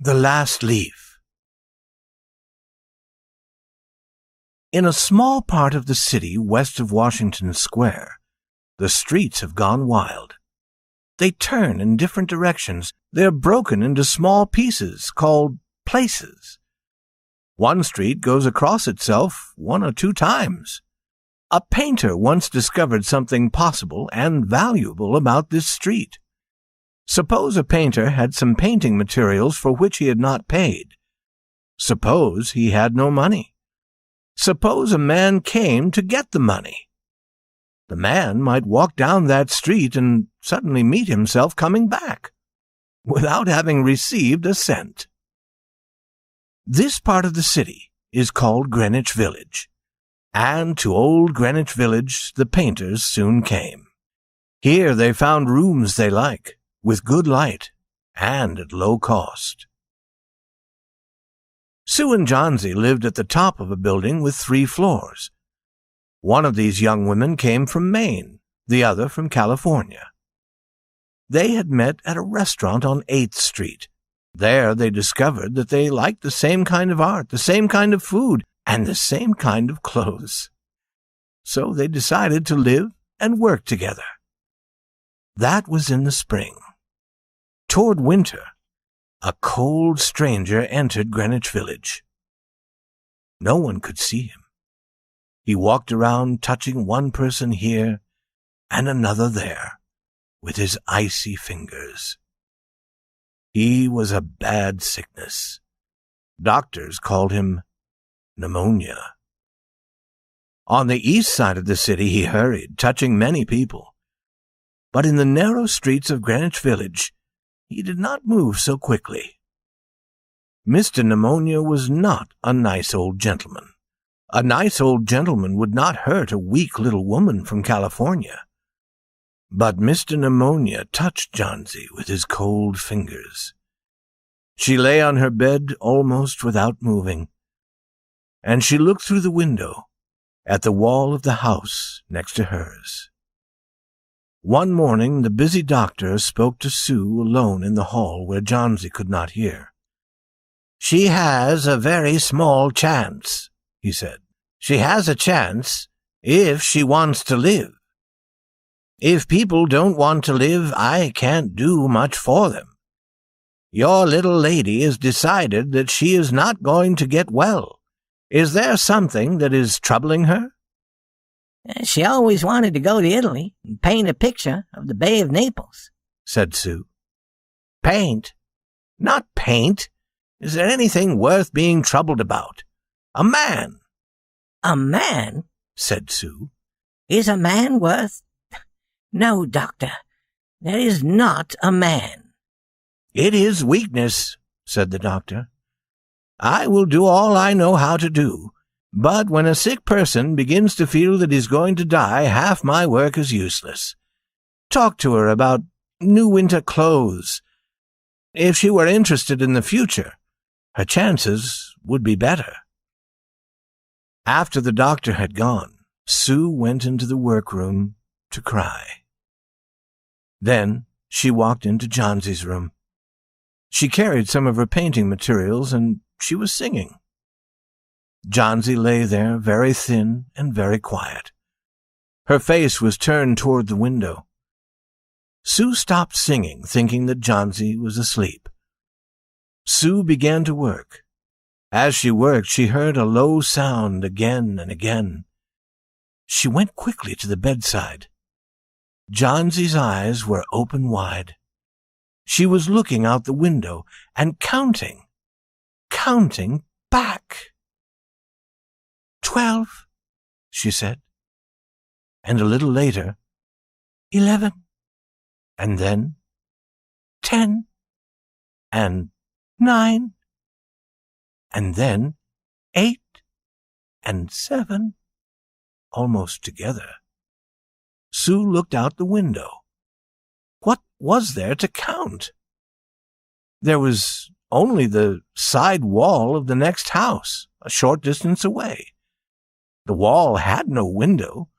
The Last Leaf. In a small part of the city west of Washington Square, the streets have gone wild. They turn in different directions. They're broken into small pieces called places. One street goes across itself 1 or 2 times. A painter once discovered something possible and valuable about this street. Suppose a painter had some painting materials for which he had not paid. Suppose he had no money. Suppose a man came to get the money. The man might walk down that street and suddenly meet himself coming back, without having received a cent. This part of the city is called Greenwich Village, and to old Greenwich Village the painters soon came. Here they found rooms they like, with good light, and at low cost. Sue and Johnsy lived at the top of a building with 3 floors. One of these young women came from Maine, the other from California. They had met at a restaurant on 8th Street. There they discovered that they liked the same kind of art, the same kind of food, and the same kind of clothes. So they decided to live and work together. That was in the spring. Toward winter, a cold stranger entered Greenwich Village. No one could see him. He walked around touching one person here and another there with his icy fingers. He was a bad sickness. Doctors called him pneumonia. On the east side of the city he hurried, touching many people. But in the narrow streets of Greenwich Village, he did not move so quickly. Mr. Pneumonia was not a nice old gentleman. A nice old gentleman would not hurt a weak little woman from California. But Mr. Pneumonia touched Johnsy with his cold fingers. She lay on her bed almost without moving, and she looked through the window at the wall of the house next to hers. One morning the busy doctor spoke to Sue alone in the hall where Johnsy could not hear. "She has a very small chance," he said. "She has a chance if she wants to live. If people don't want to live, I can't do much for them. Your little lady has decided that she is not going to get well. Is there something that is troubling her?" "She always wanted to go to Italy and paint a picture of the Bay of Naples," said Sue. "Paint? Not paint. Is there anything worth being troubled about? A man." "A man?" said Sue. "Is a man worth—" "No, doctor, there is not a man." "It is weakness," said the doctor. "I will do all I know how to do. But when a sick person begins to feel that he's going to die, half my work is useless. Talk to her about new winter clothes. If she were interested in the future, her chances would be better." After the doctor had gone, Sue went into the workroom to cry. Then she walked into Johnsy's room. She carried some of her painting materials, and she was singing. Johnsy lay there very thin and very quiet. Her face was turned toward the window. Sue stopped singing, thinking that Johnsy was asleep. Sue began to work. As she worked, she heard a low sound again and again. She went quickly to the bedside. Johnsy's eyes were open wide. She was looking out the window and counting back. 12, she said, and a little later, 11, and then 10, and 9, and then 8, and 7, almost together. Sue looked out the window. What was there to count? There was only the side wall of the next house, a short distance away. The wall had no window.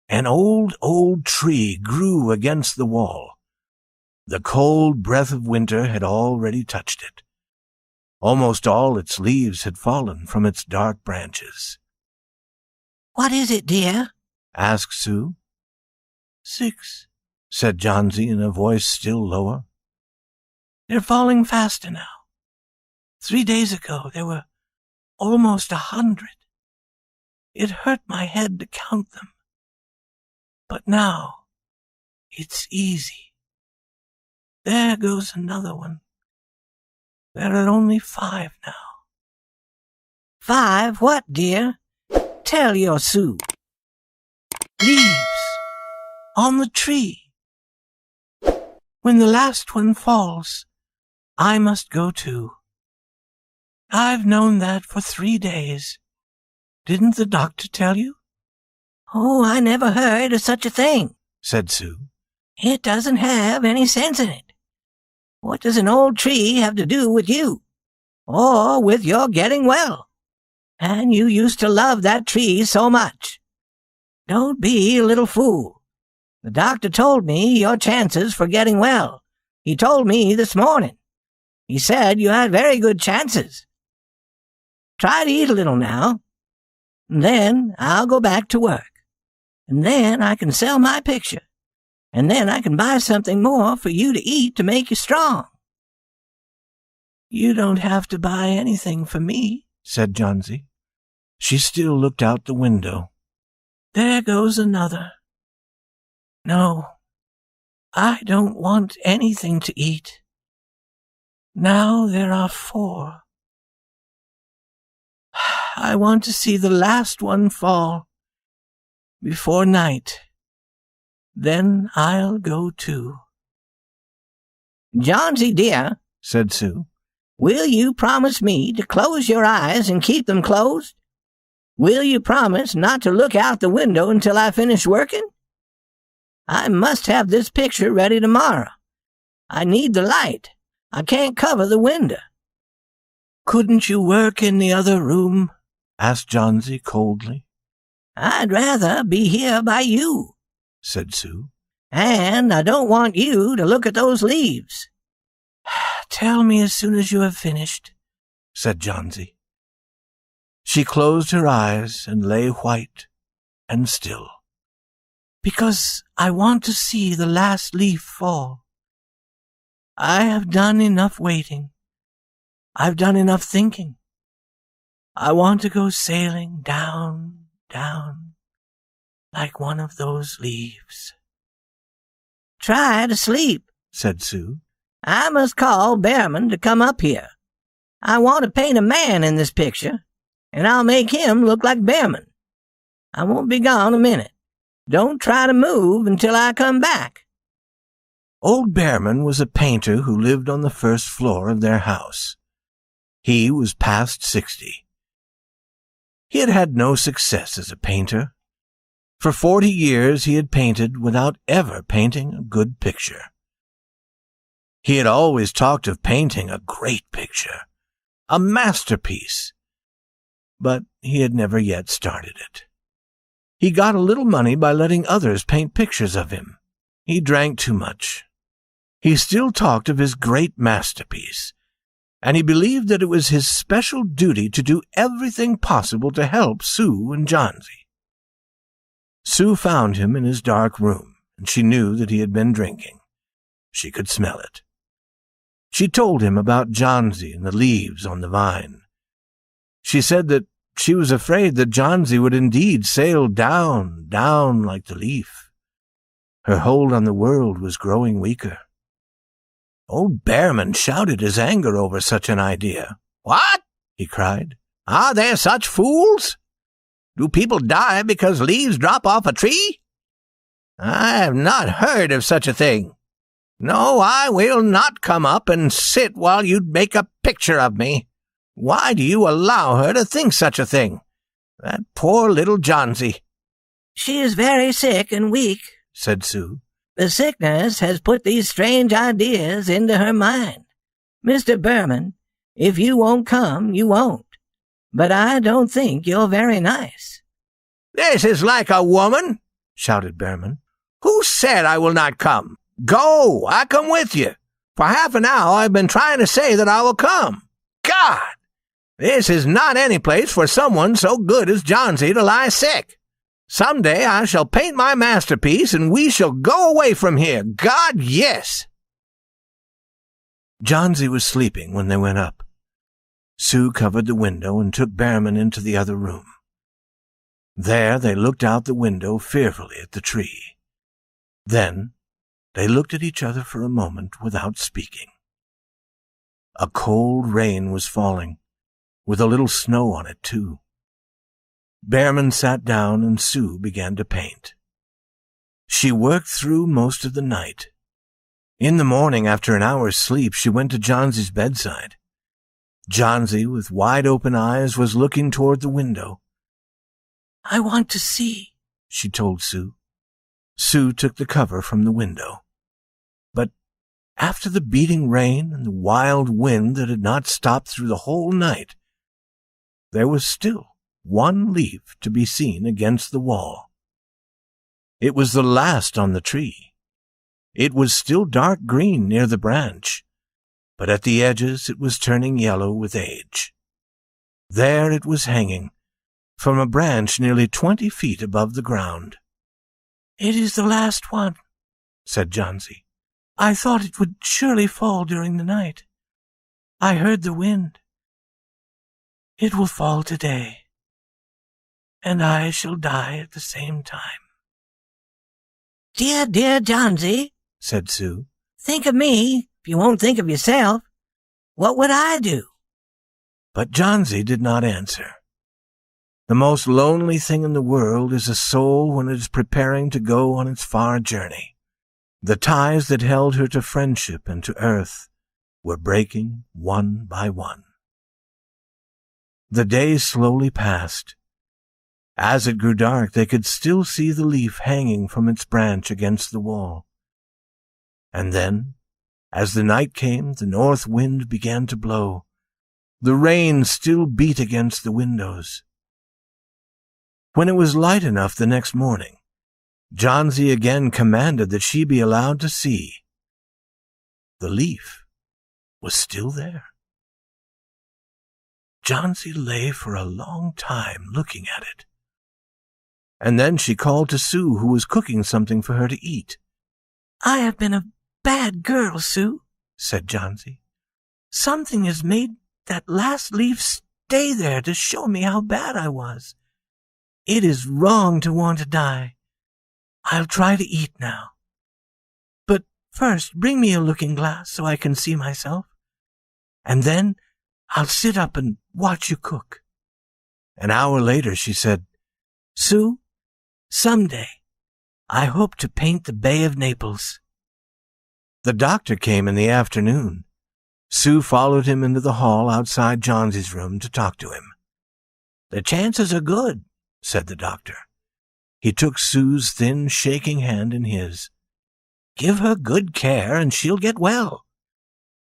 An old tree grew against the wall. The cold breath of winter had already touched it. Almost all its leaves had fallen from its dark branches. "What is it, dear?" asked Sue. 6, said Johnsy in a voice still lower. "They're falling faster now. 3 days ago there were almost 100. It hurt my head to count them. But now it's easy. There goes another one. There are only 5 now." "5 what, dear? Tell your Sue." "Leaves on the tree. When the last one falls, I must go too. I've known that for 3 days. Didn't the doctor tell you?" "Oh, I never heard of such a thing," said Sue. "It doesn't have any sense in it. What does an old tree have to do with you? Or with your getting well? And you used to love that tree so much. Don't be a little fool. The doctor told me your chances for getting well. He told me this morning. He said you had very good chances. Try to eat a little now. And then I'll go back to work. And then I can sell my picture. And then I can buy something more for you to eat to make you strong." "You don't have to buy anything for me," said Johnsy. She still looked out the window. "There goes another. No, I don't want anything to eat. Now there are 4. I want to see the last one fall before night. Then I'll go too." "Johnsy, dear," said Sue, "will you promise me to close your eyes and keep them closed? Will you promise not to look out the window until I finish working? I must have this picture ready tomorrow. I need the light. I can't cover the window." "Couldn't you work in the other room?" asked Johnsy coldly. "I'd rather be here by you," said Sue. "And I don't want you to look at those leaves." "Tell me as soon as you have finished," said Johnsy. She closed her eyes and lay white and still. "Because I want to see the last leaf fall. I have done enough waiting. I've done enough thinking. I want to go sailing down, down, like one of those leaves." "Try to sleep," said Sue. "I must call Behrman to come up here. I want to paint a man in this picture, and I'll make him look like Behrman. I won't be gone a minute. Don't try to move until I come back." Old Behrman was a painter who lived on the first floor of their house. He was past 60. He had had no success as a painter. For 40 years he had painted without ever painting a good picture. He had always talked of painting a great picture, a masterpiece, but he had never yet started it. He got a little money by letting others paint pictures of him. He drank too much. He still talked of his great masterpiece, and he believed that it was his special duty to do everything possible to help Sue and Johnsy. Sue found him in his dark room, and she knew that he had been drinking. She could smell it. She told him about Johnsy and the leaves on the vine. She said that she was afraid that Johnsy would indeed sail down, down like the leaf. Her hold on the world was growing weaker. Old Behrman shouted his anger over such an idea. "What?" he cried. "Are there such fools? Do people die because leaves drop off a tree? I have not heard of such a thing. No, I will not come up and sit while you make a picture of me. Why do you allow her to think such a thing? That poor little Johnsy." "She is very sick and weak," said Sue. "The sickness has put these strange ideas into her mind. Mr. Behrman, if you won't come, you won't. But I don't think you're very nice." "This is like a woman," shouted Behrman. "Who said I will not come? Go, I come with you. For half an hour I've been trying to say that I will come. God! This is not any place for someone so good as Johnsy to lie sick. Some day I shall paint my masterpiece, and we shall go away from here. God, yes!" Johnsy was sleeping when they went up. Sue covered the window and took Behrman into the other room. There they looked out the window fearfully at the tree. Then they looked at each other for a moment without speaking. A cold rain was falling, with a little snow on it, too. Behrman sat down and Sue began to paint. She worked through most of the night. In the morning, after an hour's sleep, she went to Johnsy's bedside. Johnsy, with wide-open eyes, was looking toward the window. "I want to see," she told Sue. Sue took the cover from the window. But after the beating rain and the wild wind that had not stopped through the whole night, there was still one leaf to be seen against the wall. It was the last on the tree. It was still dark green near the branch, but at the edges it was turning yellow with age. There it was hanging, from a branch nearly 20 feet above the ground. "It is the last one," said Johnsy. "I thought it would surely fall during the night. I heard the wind. It will fall today, and I shall die at the same time." "Dear, dear Johnsy," said Sue, "think of me, if you won't think of yourself. What would I do?" But Johnsy did not answer. The most lonely thing in the world is a soul when it is preparing to go on its far journey. The ties that held her to friendship and to earth were breaking one by one. The days slowly passed. As it grew dark, they could still see the leaf hanging from its branch against the wall. And then, as the night came, the north wind began to blow. The rain still beat against the windows. When it was light enough the next morning, Johnsy again commanded that she be allowed to see. The leaf was still there. Johnsy lay for a long time looking at it. And then she called to Sue, who was cooking something for her to eat. "I have been a bad girl, Sue," said Johnsy. "Something has made that last leaf stay there to show me how bad I was. It is wrong to want to die. I'll try to eat now. But first, bring me a looking-glass so I can see myself. And then I'll sit up and watch you cook." An hour later she said, "Sue, someday I hope to paint the Bay of Naples." The doctor came in the afternoon. Sue followed him into the hall outside Johnsy's room to talk to him. "The chances are good," said the doctor. He took Sue's thin, shaking hand in his. "Give her good care, and she'll get well.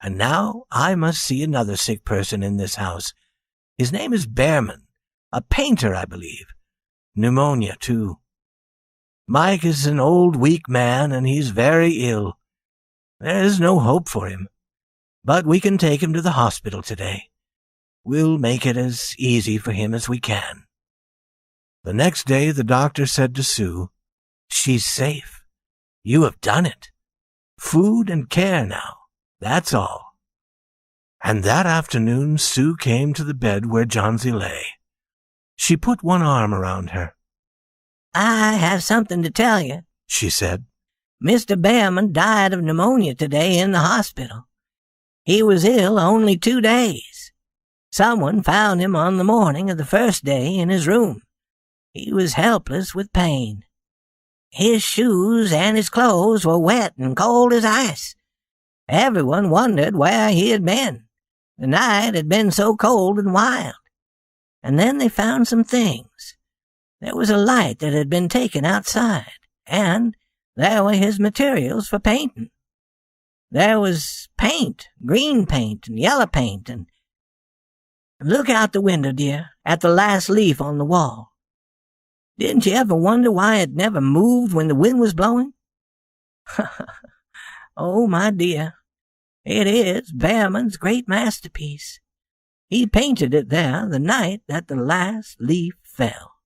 And now I must see another sick person in this house. His name is Behrman, a painter, I believe. Pneumonia, too. Mike is an old, weak man, and he's very ill. There is no hope for him, but we can take him to the hospital today. We'll make it as easy for him as we can." The next day the doctor said to Sue, "She's safe. You have done it. Food and care now, that's all." And that afternoon Sue came to the bed where Johnsy lay. She put one arm around her. "I have something to tell you," she said. "Mr. Behrman died of pneumonia today in the hospital. He was ill only 2 days. Someone found him on the morning of the first day in his room. He was helpless with pain. His shoes and his clothes were wet and cold as ice. Everyone wondered where he had been. The night had been so cold and wild. And then they found some things. There was a light that had been taken outside, and there were his materials for painting. There was paint, green paint and yellow paint, and look out the window, dear, at the last leaf on the wall. Didn't you ever wonder why it never moved when the wind was blowing? Oh, my dear, it is Behrman's great masterpiece. He painted it there the night that the last leaf fell.